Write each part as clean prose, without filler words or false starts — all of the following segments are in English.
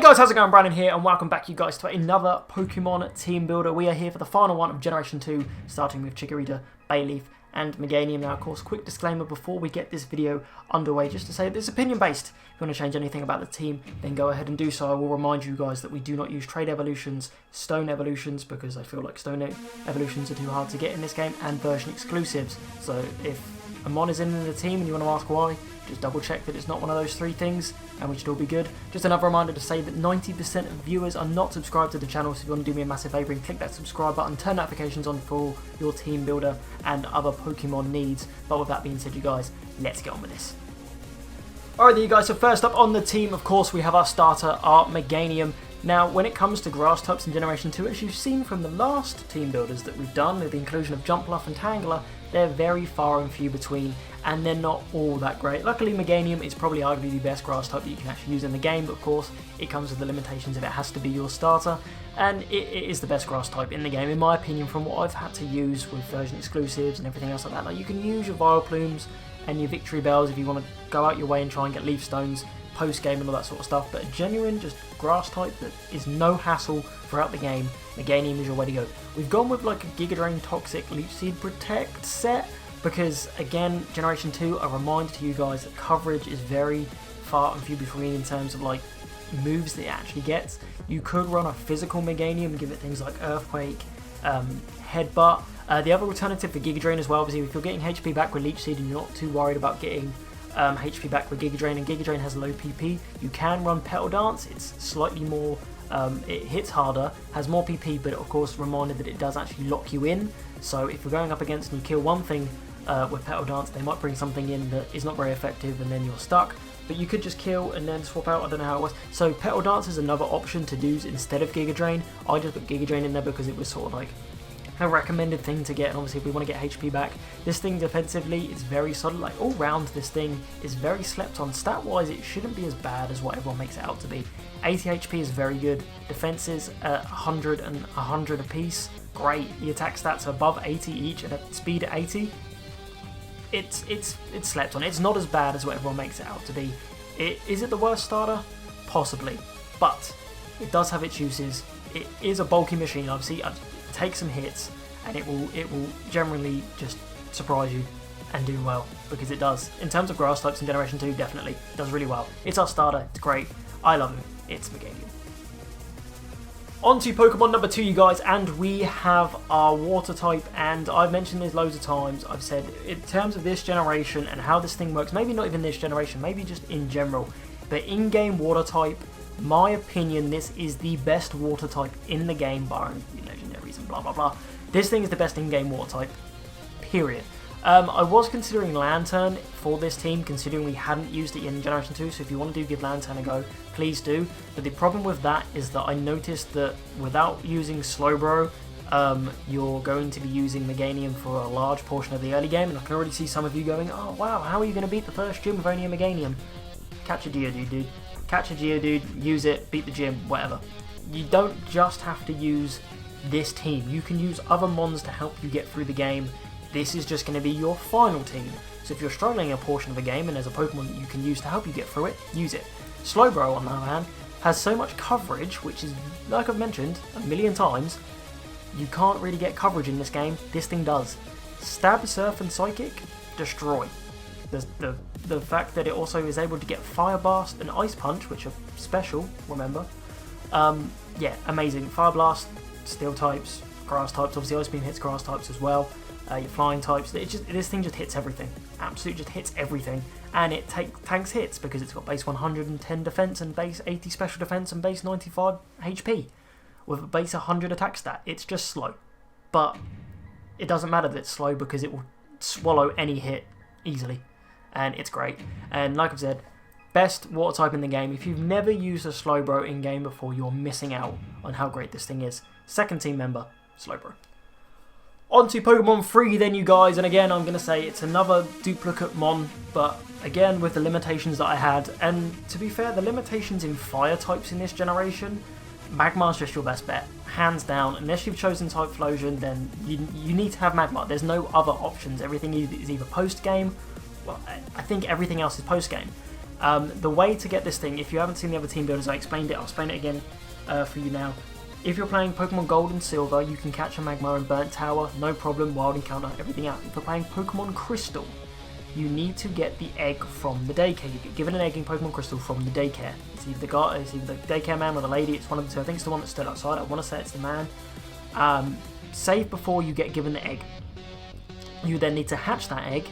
Guys, how's it going? Brandon here, and welcome back, you guys, to another Pokemon team builder. We are here for the final one of Generation 2, starting with Chikorita, Bayleef, and Meganium. Now, of course, quick disclaimer before we get this video underway, just to say this is opinion-based. If you want to change anything about the team, then go ahead and do so. I will remind you guys that we do not use Trade Evolutions, Stone Evolutions, because I feel like Stone Evolutions are too hard to get in this game, and version exclusives. So if a mon is in the team and you want to ask why, just double check that it's not one of those three things and we should all be good. Just another reminder to say that 90% of viewers are not subscribed to the channel, so if you want to do me a massive favour and click that subscribe button, turn notifications on for your team builder and other Pokemon needs. But with that being said, you guys, let's get on with this. Alright then, you guys, so first up on the team, of course, we have our starter, our Meganium. Now, when it comes to grass types in Generation 2, as you've seen from the last team builders that we've done, with the inclusion of Jumpluff and Tangler, they're very far and few between, and they're not all that great. Luckily, Meganium is probably arguably the best grass type that you can actually use in the game, but of course, it comes with the limitations of it has to be your starter, and it is the best grass type in the game, in my opinion, from what I've had to use with version exclusives and everything else like that. Like, you can use your Vileplumes and your Victory Bells if you want to go out your way and try and get Leaf Stones post-game and all that sort of stuff, but a genuine just grass type that is no hassle throughout the game, Meganium is your way to go. We've gone with like a Giga Drain Toxic Leech Seed Protect set because, again, Generation 2, a reminder to you guys that coverage is very far and few between in terms of like moves that it actually gets. You could run a physical Meganium and give it things like Earthquake, Headbutt. The other alternative for Giga Drain as well, obviously, if you're getting HP back with Leech Seed and you're not too worried about getting HP back with Giga Drain, and Giga Drain has low PP, you can run Petal Dance. It's slightly more, it hits harder, has more PP, but of course reminded that it does actually lock you in. So if you're going up against and you kill one thing with Petal Dance, they might bring something in that is not very effective and then you're stuck. But you could just kill and then swap out, I don't know how it was. So Petal Dance is another option to do instead of Giga Drain. I just put Giga Drain in there because it was sort of like a recommended thing to get, and obviously if we want to get HP back, this thing defensively is very solid. Like, all round this thing is very slept on. Stat wise, it shouldn't be as bad as what everyone makes it out to be. 80 HP is very good, defenses at 100 and 100 apiece, great. The attack stats are above 80 each and at speed at 80. It's slept on. It's not as bad as what everyone makes it out to be. Is it the worst starter? Possibly, but it does have its uses. It is a bulky machine, obviously. Take some hits and it will generally just surprise you and do well, because it does. In terms of grass types in Generation 2, definitely it does really well. It's our starter, it's great, I love him, it's Meganium. On to Pokemon number 2, you guys, and we have our water type, and I've mentioned this loads of times. I've said in terms of this generation and how this thing works, maybe not even this generation, maybe just in general, but in-game water type, my opinion, this is the best water type in the game, barring the legendaries and blah blah blah. This thing is the best in-game water type, period. I was considering Lantern for this team, considering we hadn't used it in Generation 2, so if you want to give Lantern a go, please do. But the problem with that is that I noticed that without using Slowbro, you're going to be using Meganium for a large portion of the early game, and I can already see some of you going, oh wow, how are you going to beat the first gym with only a Meganium? Catch a Geodude, dude. Catch a Geodude, use it, beat the gym, whatever. You don't just have to use this team. You can use other mons to help you get through the game. This is just going to be your final team. So if you're struggling a portion of a game and there's a Pokemon that you can use to help you get through it, use it. Slowbro, on the other hand, has so much coverage, which is, like I've mentioned a million times, you can't really get coverage in this game. This thing does. Stab, Surf, and Psychic, destroy. The fact that it also is able to get Fire Blast and Ice Punch, which are special, remember. Yeah, amazing. Fire Blast, Steel types, Grass types, obviously Ice Beam hits Grass types as well. Your Flying types, this thing just hits everything. Absolutely just hits everything. And it tanks hits because it's got base 110 defense and base 80 special defense and base 95 HP. With a base 100 attack stat. It's just slow. But it doesn't matter that it's slow because it will swallow any hit easily. And it's great. And like I've said, best water type in the game. If you've never used a Slowbro in game before, you're missing out on how great this thing is. Second team member, Slowbro. On to Pokemon 3 then, you guys, and again I'm going to say it's another duplicate mon, but again with the limitations that I had, and to be fair, the limitations in fire types in this generation, Magmar's just your best bet, hands down. Unless you've chosen Typhlosion, then you need to have Magmar. There's no other options. Everything is either post-game. Well, I think everything else is post-game. The way to get this thing, if you haven't seen the other team builders, I explained it, I'll explain it again for you now. If you're playing Pokemon Gold and Silver, you can catch a Magmar in Burnt Tower, no problem, wild encounter, everything out. If you're playing Pokemon Crystal, you need to get the egg from the daycare. You get given an egg in Pokemon Crystal from the daycare. It's either the guy, it's either the daycare man or the lady, it's one of the two. I think it's the one that stood outside, I want to say it's the man. Save before you get given the egg. You then need to hatch that egg.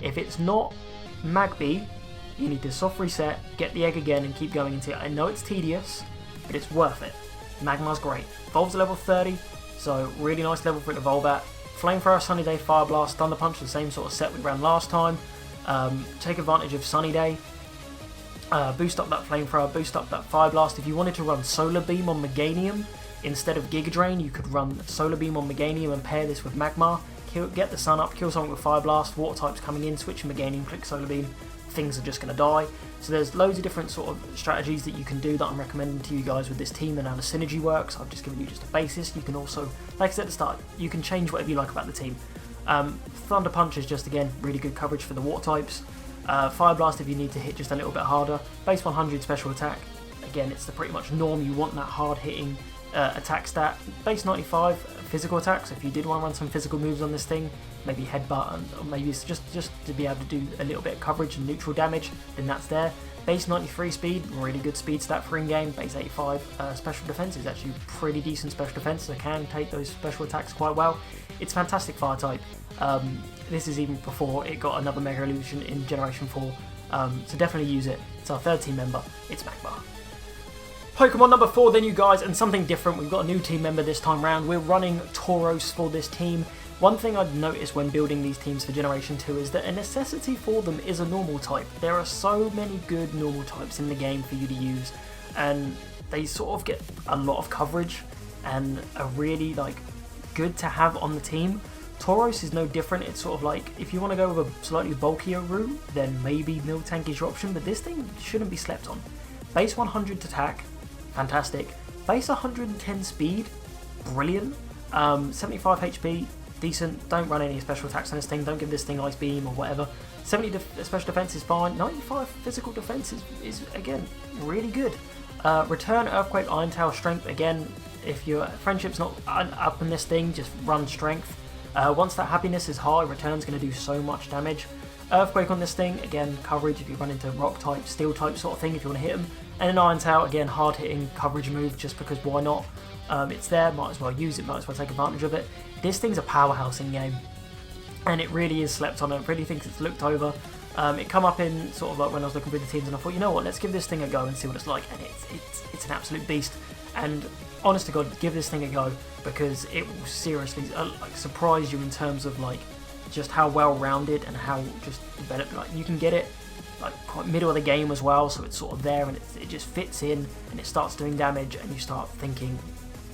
If it's not Magby, you need to soft reset, get the egg again, and keep going until it. I know it's tedious, but it's worth it. Magmar's great. Evolves at level 30, so really nice level for it to evolve at. Flamethrower, Sunny Day, Fire Blast, Thunder Punch, the same sort of set we ran last time. Take advantage of Sunny Day. Boost up that Flamethrower, boost up that Fire Blast. If you wanted to run Solar Beam on Meganium instead of Giga Drain, you could run Solar Beam on Meganium and pair this with Magmar. Get the sun up, kill something with Fire Blast, Water types coming in, switch Meganium, click Solar Beam. Things are just going to die. So there's loads of different sort of strategies that you can do that I'm recommending to you guys with this team and how the synergy works. I've just given you just a basis. You can also, like I said at the start, you can change whatever you like about the team. Thunder Punch is just, again, really good coverage for the water types. Fire Blast if you need to hit just a little bit harder. Base 100 special attack. Again, it's the pretty much norm. You want that hard hitting attack stat. Base 95 physical attack. So if you did want to run some physical moves on this thing, maybe headbutt, or maybe it's just to be able to do a little bit of coverage and neutral damage, then that's there. Base 93 speed, really good speed stat for in-game. Base 85 special defense is actually pretty decent special defense, so can take those special attacks quite well. It's fantastic fire type. This is even before it got another Mega Evolution in Generation 4, so definitely use it. It's our third team member, it's Magmar. Pokemon number 4 then, you guys, and something different. We've got a new team member this time round. We're running Tauros for this team. One thing I'd noticed when building these teams for Generation 2 is that a necessity for them is a normal type. There are so many good normal types in the game for you to use, and they sort of get a lot of coverage and are really good to have on the team. Tauros is no different. It's sort of like, if you want to go with a slightly bulkier route, then maybe Miltank is your option, but this thing shouldn't be slept on. Base 100 attack, fantastic. Base 110 speed, brilliant. 75 HP, decent. Don't run any special attacks on this thing. Don't give this thing Ice Beam or whatever. 70 special defense is fine. 95 physical defense is again, really good. Return Earthquake, Iron Tail, Strength. Again, if your friendship's not up in this thing, just run Strength. Once that happiness is high, Return's going to do so much damage. Earthquake on this thing, again, coverage if you run into Rock type, Steel type sort of thing if you want to hit them. And an Iron Tail, again, hard hitting coverage move just because why not? It's there, might as well use it, might as well take advantage of it. This thing's a powerhouse in game, and it really is slept on. I really think it's looked over. It come up in sort of like when I was looking through the teams, and I thought, you know what, let's give this thing a go and see what it's like. And it's an absolute beast. And honest to God, give this thing a go, because it will seriously surprise you in terms of just how well rounded and how just developed. You can get it quite middle of the game as well, so it's sort of there and it just fits in and it starts doing damage, and you start thinking,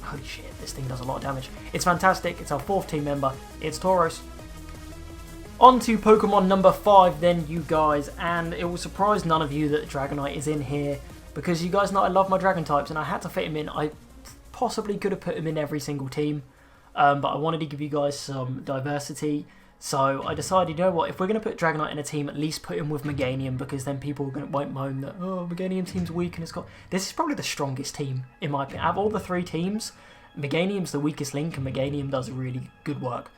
holy shit, this thing does a lot of damage. It's fantastic. It's our 4th team member. It's Tauros. On to Pokemon number 5 then, you guys, and it will surprise none of you that Dragonite is in here, because you guys know I love my Dragon types and I had to fit him in. I possibly could have put him in every single team, but I wanted to give you guys some diversity. So I decided, you know what, if we're going to put Dragonite in a team, at least put him with Meganium, because then people won't moan that, oh, Meganium team's weak and it's got... This is probably the strongest team, in my opinion. Out of all the 3 teams, Meganium's the weakest link, and Meganium does really good work.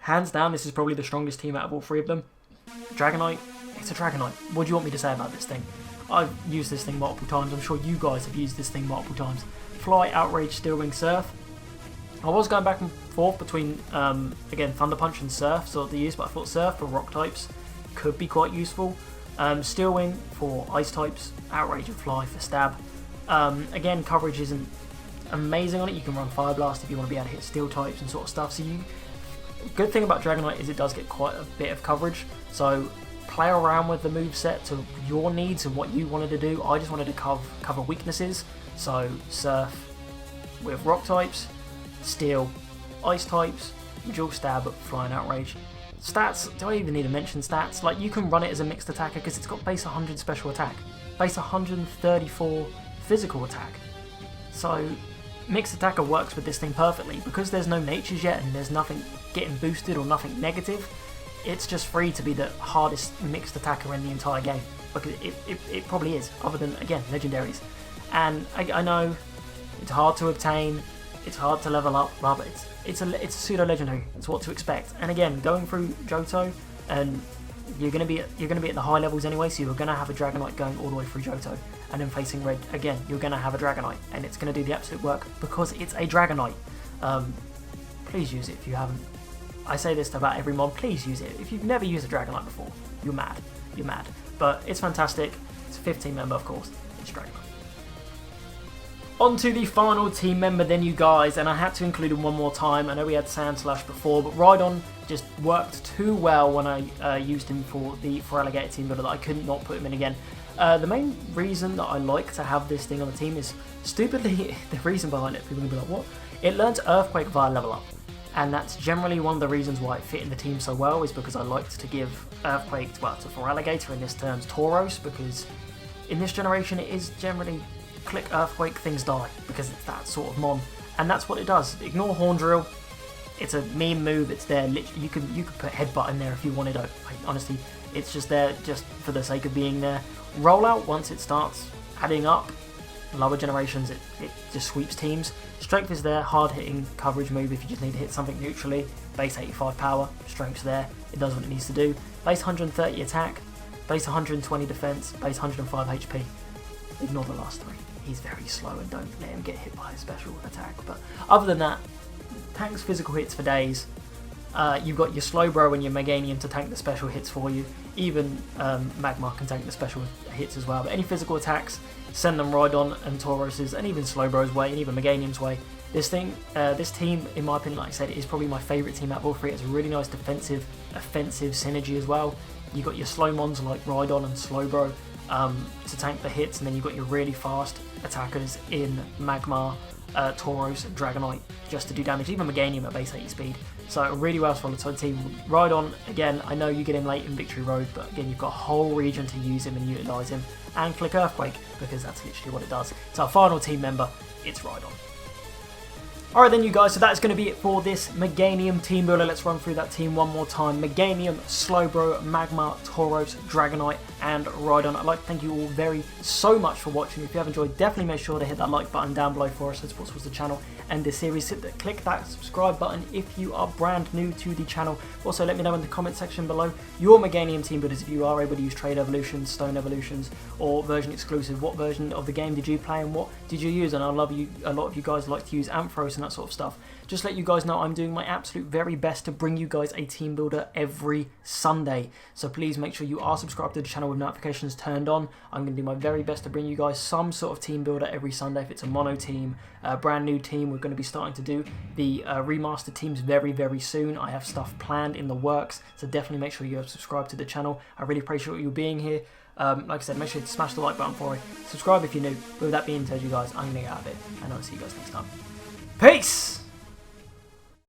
Hands down, this is probably the strongest team out of all 3 of them. Dragonite, it's a Dragonite. What do you want me to say about this thing? I've used this thing multiple times. I'm sure you guys have used this thing multiple times. Fly, Outrage, Steel Wing, Surf. I was going back and forth between, again, Thunder Punch and Surf, sort of the use, but I thought Surf for rock types could be quite useful. Steel Wing for ice types, Outrage and Fly for stab. Again, coverage isn't amazing on it. You can run Fire Blast if you want to be able to hit steel types and sort of stuff. So good thing about Dragonite is it does get quite a bit of coverage. So play around with the moveset to your needs and what you wanted to do. I just wanted to cover weaknesses. So Surf with rock types, Steel, Ice types, Dual Stab, Flying Outrage. Stats, do I even need to mention stats? You can run it as a mixed attacker because it's got base 100 special attack, base 134 physical attack. So mixed attacker works with this thing perfectly. Because there's no natures yet and there's nothing getting boosted or nothing negative, it's just free to be the hardest mixed attacker in the entire game. because it probably is, other than, again, legendaries. And I know it's hard to obtain, it's hard to level up, but it's a pseudo legendary. It's what to expect. And again, going through Johto, and you're gonna be at the high levels anyway, so you're gonna have a Dragonite going all the way through Johto, and then facing red again, you're gonna have a Dragonite, and it's gonna do the absolute work because it's a Dragonite. Please use it if you haven't. I say this to about every mod. Please use it. If you've never used a Dragonite before, you're mad. You're mad. But it's fantastic. It's a 15 member, of course. It's Dragonite. On to the final team member then, you guys, and I had to include him one more time. I know we had Sandslash before, but Rhydon just worked too well when I used him for Alligator team builder that I couldn't not put him in again. The main reason that I like to have this thing on the team is, stupidly, the reason behind it, people will be like, what? It learns Earthquake via level up. And that's generally one of the reasons why it fit in the team so well, is because I liked to give Earthquake for Alligator, in this terms Tauros, because in this generation it is generally click Earthquake, things die, because it's that sort of mon. And that's what it does. Ignore Horn Drill. It's a meme move, it's there, you could put Headbutt in there if you wanted. Honestly, it's just there just for the sake of being there. Rollout, once it starts adding up, lower generations, it just sweeps teams. Strength is there, hard hitting coverage move if you just need to hit something neutrally. Base 85 power, strength's there, it does what it needs to do. Base 130 attack, base 120 defense, base 105 HP. Ignore the last three. He's very slow and don't let him get hit by a special attack. But other than that, tanks physical hits for days. You've got your Slowbro and your Meganium to tank the special hits for you. Even Magmar can tank the special hits as well. But any physical attacks, send them Rhydon and Tauros's, and even Slowbro's way, and even Meganium's way. This team, in my opinion, like I said, is probably my favourite team out of all three. It's a really nice defensive, offensive synergy as well. You've got your slow mons like Rhydon and Slowbro to tank the hits, and then you've got your really fast attackers in Magmar, Tauros, and Dragonite just to do damage, even Meganium at base 80 speed. So a really well solid team. Rhydon, again, I know you get him late in Victory Road, but again, you've got a whole region to use him and utilise him. And click Earthquake, because that's literally what it does. It's our final team member, it's Rhydon. Alright then, you guys, so that's going to be it for this Meganium team builder. Let's run through that team one more time. Meganium, Slowbro, Magmar, Tauros, Dragonite, and Rhydon. I'd like to thank you all so much for watching. If you have enjoyed, definitely make sure to hit that like button down below for us. It supports the channel and this series. Click that subscribe button if you are brand new to the channel. Also, let me know in the comment section below your Meganium team builders, if you are able to use Trade Evolutions, Stone Evolutions, or version exclusive. What version of the game did you play and what did you use? And I love you. A lot of you guys like to use Ampharos and that sort of stuff. Just let you guys know I'm doing my absolute very best to bring you guys a team builder every Sunday. So please make sure you are subscribed to the channel with notifications turned on. I'm going to do my very best to bring you guys some sort of team builder every Sunday. If it's a mono team, a brand new team, we're going to be starting to do the remastered teams very soon. I have stuff planned in the works, so definitely make sure you are subscribed to the channel. I really appreciate you being here. Like I said, make sure to smash the like button for it. Subscribe if you're new. With that being said, you guys, I'm going to get out of it, and I'll see you guys next time. Peace!